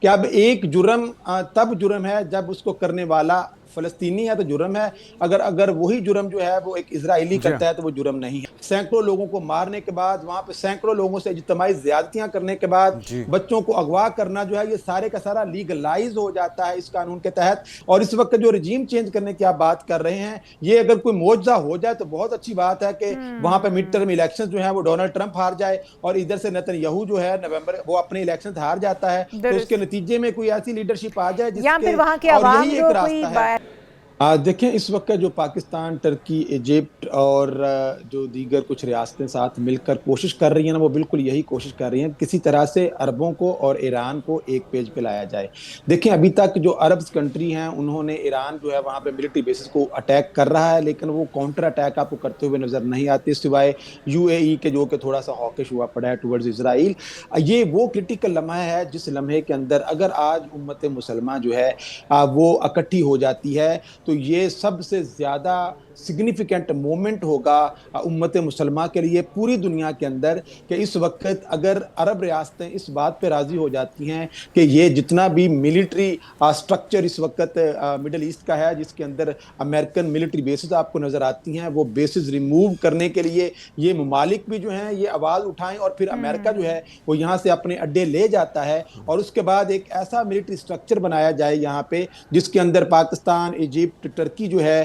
कि अब एक जुर्म तब जुर्म है जब उसको करने वाला फ़लस्तीनी है तो जुर्म है। अगर अगर वही जुर्म जो है वो एक इज़राइली जी हाँ। करता है तो वो जुर्म नहीं है। सैकड़ों लोगों को मारने के बाद, वहाँ पे सैकड़ों लोगों से इज्तिमाई ज़्यादतियाँ करने के बाद, जी। बच्चों को अगवा करना जो है ये सारे का सारा लीगलाइज़ हो जाता है इस कानून के तहत। और इस वक़्त जो रजीम चेंज करने की आप बात कर रहे हैं, ये अगर कोई मुआवज़ा हो जाए तो बहुत अच्छी बात है कि वहाँ पे मिड टर्म इलेक्शंस जो हैं वो डोनाल्ड ट्रंप हार जाए और इधर से नेतन्याहू जो है नवंबर वो अपने इलेक्शन हार जाता है। तो उसके दुरुस्त। नतीजे में कोई ऐसी लीडरशिप आ जाए या फिर जिसके वहाँ के और अवाम यही एक जो कोई रास्ता है। देखें इस वक्त जो पाकिस्तान, टर्की, इजिप्ट और जो दीगर कुछ रियासतें साथ मिलकर कोशिश कर रही हैं ना, वो बिल्कुल यही कोशिश कर रही हैं किसी तरह से अरबों को और ईरान को एक पेज पे लाया जाए। देखें अभी तक जो अरब्स कंट्री हैं उन्होंने ईरान जो है वहाँ पे मिलिट्री बेसिस को अटैक कर रहा है, लेकिन वो काउंटर अटैक आपको करते हुए नजर नहीं आते सिवाय यूएई के जो कि थोड़ा सा हॉकिश हुआ पड़ा है टुवर्ड्स इसराइल। ये वो क्रिटिकल लम्हा है जिस लम्हे के अंदर अगर आज उम्मत मुसलमान जो है वो इकट्ठी हो जाती है तो ये सबसे ज़्यादा सिग्निफिकेंट मोमेंट होगा उम्मत मुसलमान के लिए पूरी दुनिया के अंदर कि इस वक्त अगर अरब रियासतें इस बात पे राज़ी हो जाती हैं कि ये जितना भी मिलिट्री स्ट्रक्चर इस वक्त मिडल ईस्ट का है जिसके अंदर अमेरिकन मिलिट्री बेसिस आपको नज़र आती हैं, वो बेसिस रिमूव करने के लिए ये ममालिक भी जो हैं ये आवाज़ उठाएं और फिर अमेरिका जो है वो यहाँ से अपने अड्डे ले जाता है और उसके बाद एक ऐसा मिलिट्री स्ट्रक्चर बनाया जाए यहाँ पे जिसके अंदर पाकिस्तान, इजिप्ट, टर्की जो है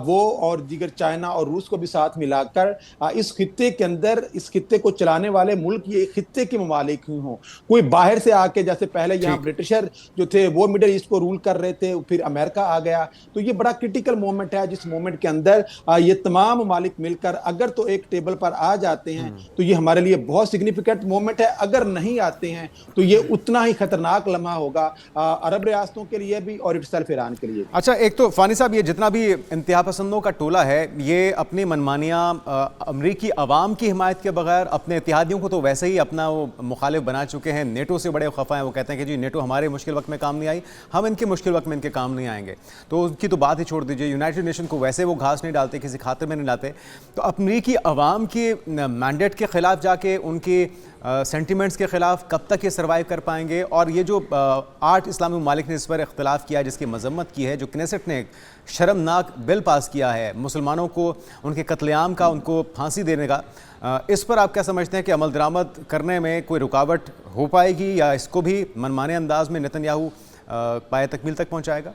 वो और दीगर चाइना और रूस को भी साथ मिलाकर इस खित्ते के अंदर इस खित्ते को चलाने वाले मुल्क ये खित्ते के ममालिक ही हों। कोई बाहर से आके जैसे पहले यहाँ ठीक। ब्रिटिशर जो थे वो मिडल ईस्ट को रूल कर रहे थे, फिर अमेरिका आ गया। तो ये बड़ा क्रिटिकल मोमेंट है जिस मोमेंट के अंदर ये तमाम ममालिक मिलकर अगर तो एक टेबल पर आ जाते हैं तो ये हमारे लिए बहुत सिग्निफिकेंट मोमेंट है। अगर नहीं आते हैं तो ये उतना ही खतरनाक लम्हा होगा अरब रियासतों के लिए भी और इटसेल्फ ईरान के लिए भी। अच्छा, एक तो फानी साहब, ये जितना भी इंतहा पसंदों का टोला है ये अपनी मनमानियाँ अमरीकी अवाम की हिमायत के बगैर अपने इत्तेहादियों को तो वैसे ही अपना वो मुखालिफ बना चुके हैं। नेटो से बड़े खफा हैं, वो कहते हैं कि जी नेटो हमारे मुश्किल वक्त में काम नहीं आई, हम इनके मुश्किल वक्त में इनके काम नहीं आएंगे। तो उनकी तो बात ही छोड़ दीजिए, यूनाइटेड नेशन को वैसे वो घास नहीं डालते, किसी खातिर में नहीं लाते। तो अमरीकी अवाम के मैंडेट के ख़िलाफ़ जाके उनकी सेंटिमेंट्स के ख़िलाफ़ कब तक ये सर्वाइव कर पाएंगे? और ये जो 8 इस्लामी ममालिक ने इस पर इख्तलाफ किया, जिसकी मजम्मत की है, जो कनेसेट ने एक शर्मनाक बिल पास किया है मुसलमानों को उनके कत्लेआम का, उनको फांसी देने का, इस पर आप क्या समझते हैं कि अमल दरामद करने में कोई रुकावट हो पाएगी या इसको भी मनमाने अंदाज में नेतन्याहू पाए तकमील तक पहुँचाएगा?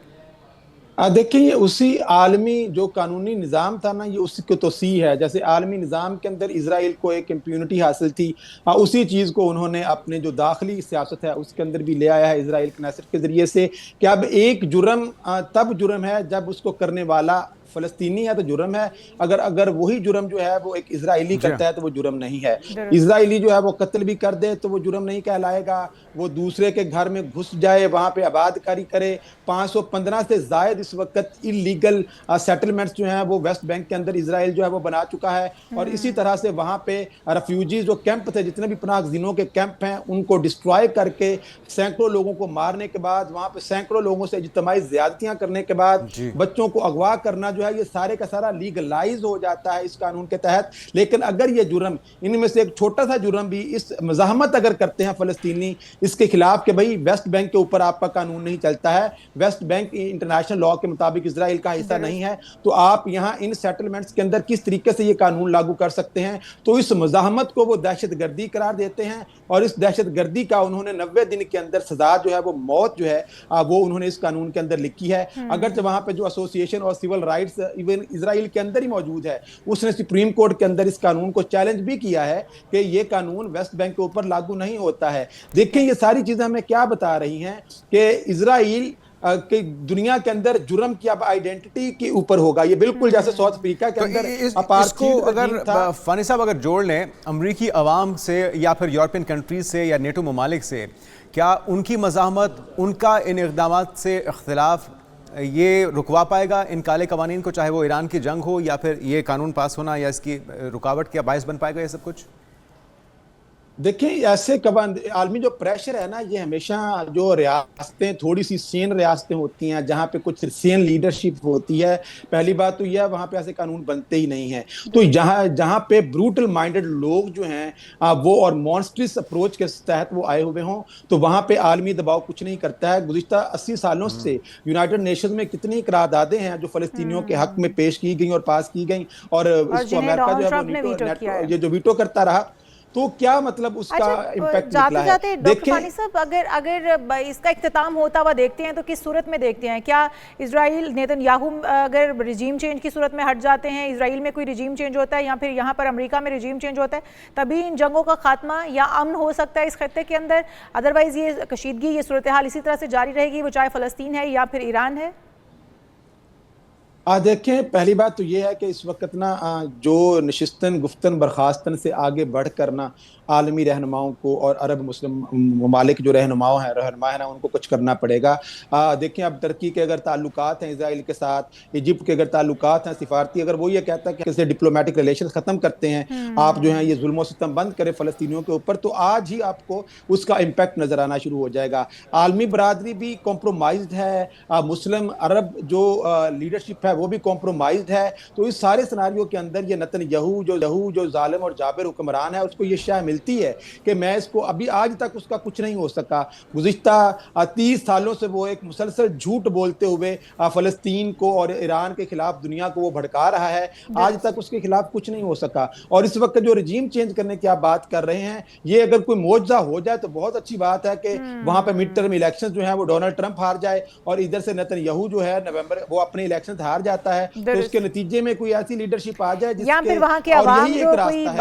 देखिए ये उसी आलमी जो कानूनी निज़ाम था ना, ये उसी की तोसी है। जैसे आलमी निज़ाम के अंदर इसराइल को एक इम्प्यूनिटी हासिल थी, उसी चीज़ को उन्होंने अपने जो दाखिली सियासत है उसके अंदर भी ले आया है इसराइल कनेसेट के ज़रिए से कि अब एक जुर्म तब जुर्म है जब उसको करने वाला फ़लस्तीनी है तो जुर्म है। अगर अगर वही जुर्म जो है वो एक इज़राइली जी हाँ। करता है तो वो जुर्म नहीं है। दुरुस्त। इज़राइली जो है वो कत्ल भी कर दे तो वो जुर्म नहीं कहलाएगा। वो दूसरे के घर में घुस जाए, वहाँ पे आबादकारी करे। 515 से ज़ायद इस वक्त इलीगल सेटलमेंट्स जो हैं वो वेस्ट बैंक के अंदर इसराइल जो है वो बना चुका है और इसी तरह से वहाँ पे रेफ्यूजीज जो कैंप थे, जितने भी पनाहगज़ीनों के कैंप हैं, उनको डिस्ट्रॉय करके सैकड़ों लोगों को मारने के बाद, वहाँ पे सैकड़ों लोगों से इज्तिमाई ज़्यादतियाँ करने के बाद, जी। बच्चों को अगवा करना जो है ये सारे का सारा लीगलाइज हो जाता है इस कानून के तहत। लेकिन अगर ये जुर्म, इनमें से एक छोटा सा जुर्म भी इस मज़ाहमत अगर करते हैं फ़लस्तीनी इसके खिलाफ कि भाई वेस्ट बैंक के ऊपर आपका कानून नहीं चलता है, वेस्ट बैंक इंटरनेशनल लॉ के मुताबिक इसराइल का हिस्सा नहीं है, तो आप यहाँ इन सेटलमेंट्स के अंदर किस तरीके से ये कानून लागू कर सकते हैं? तो इस मज़ाहमत को वो दहशतगर्दी करार देते हैं और इस दहशतगर्दी का उन्होंने 90 दिन के अंदर सजा जो है वो मौत जो है वो उन्होंने इस कानून के अंदर लिखी है। अगर वहाँ पे जो एसोसिएशन और सिविल राइट्स इवन इसराइल के अंदर ही मौजूद है, उसने सुप्रीम कोर्ट के अंदर इस कानून को चैलेंज भी किया है कि ये कानून वेस्ट बैंक के ऊपर लागू नहीं होता है। देखिए ये सारी चीजें हमें क्या बता रही हैं कि इसराइल कि दुनिया के अंदर जुर्म की अब आइडेंटिटी के ऊपर होगा। ये बिल्कुल जैसे साउथ अफ्रीका के तो अंदर इसको अगर था। फानी साहब अगर जोड़ लें अमरीकी अवाम से या फिर यूरोपियन कंट्रीज से या नेटो ममालिक से, क्या उनकी मज़ाहमत, उनका इन इक़दामात से इख्तिलाफ ये रुकवा पाएगा इन काले कवानीन को, चाहे वो ईरान की जंग हो या फिर ये कानून पास होना, या इसकी रुकावट क्या बायस बन पाएगा ये सब कुछ? देखिए ऐसे कब आलमी जो प्रेशर है ना, ये हमेशा जो रियासतें थोड़ी सी सेन रियासतें होती हैं, जहां पे कुछ सेन लीडरशिप होती है, पहली बात तो यह वहां पे ऐसे कानून बनते ही नहीं है। तो बिल्कुल। जहां जहां पे ब्रूटल माइंडेड लोग जो हैं वो और मॉन्स्ट्रस अप्रोच के तहत वो आए हुए हों, तो वहां पे आलमी दबाव कुछ नहीं करता है। गुज़िश्ता 80 सालों से यूनाइटेड नेशन में कितनी करारदादें हैं जो फलस्तीनियों के हक में पेश की गई और पास की गई, और और इसको जिन्हें अमेरिका जो डोनाल्ड है वो ट्रंप ने वीटो किया है। ये जो वीटो करता रहा, तो क्या मतलब उसका अच्छा, इम्पैक्ट जाते निकला है। जाते डॉक्टर देखें, फानी साहब, अगर अगर इसका इख्तिताम होता हुआ देखते हैं तो किस सूरत में देखते हैं? क्या इजराइल नेतन्याहू अगर रिजीम चेंज की सूरत में हट जाते हैं, इजराइल में कोई रिजीम चेंज होता है या फिर यहाँ पर अमेरिका में रिजीम चेंज होता है, तभी इन जंगों का खात्मा या अमन हो सकता है इस खत्ते के अंदर? अदरवाइज ये कशीदगी, ये सूरत हाल इसी तरह से जारी रहेगी, वो चाहे फ़लस्तीन है या फिर ईरान है? देखें, पहली बात तो ये है कि इस वक्त ना जो नशिस्तन गुफ्तन बर्खास्तन से आगे बढ़ कर ना आलमी रहनुमाओं को और अरब मुस्लिम ममालिक जो रहनुमा है ना, उनको कुछ करना पड़ेगा। देखें, अब टर्की के अगर ताल्लुकात हैं इसराइल के साथ, इजिप्ट के अगर ताल्लुकात हैं सिफारती, अगर वो ये कहता है कि कैसे डिप्लोमेटिक रिलेशन ख़त्म करते हैं, आप जो हैं ये जुल्म सितम बंद करें फ़लस्तीनियों के ऊपर, तो आज ही आपको उसका इम्पैक्ट नज़र आना शुरू हो जाएगा। आलमी बरादरी भी कॉम्प्रोमाइज़ है, मुस्लिम अरब जो लीडरशिप है वो भी कॉम्प्रोमाइज़ है। तो इस सारे सिनारियों के अंदर ये नेतन्याहू जो जालिम और जाबिर हुक्मरान है, उसको ये शाय मिलती है कि मैं इसको, अभी आज तक उसका कुछ नहीं हो सका। गुज़िश्ता 30 सालों से वो एक मुसलसल झूठ बोलते हुए फ़लस्तीन को और ईरान के खिलाफ दुनिया को वो भड़का रहा है, आज तक उसके खिलाफ कुछ नहीं हो सका। और इस वक्त जो रजीम चेंज करने की आप बात कर रहे हैं, ये अगर कोई मौजज़ा हो जाए तो बहुत अच्छी बात है कि वहां पे मिड टर्म इलेक्शन जो है वो डोनाल्ड ट्रंप हार जाए और इधर से नेतन्याहू जो है नवंबर वो अपने इलेक्शन हार जाता है, तो उसके नतीजे में कोई ऐसी लीडरशिप आ जाए या जिसके, फिर वहां के और अवाम यही एक जो रास्ता कोई है।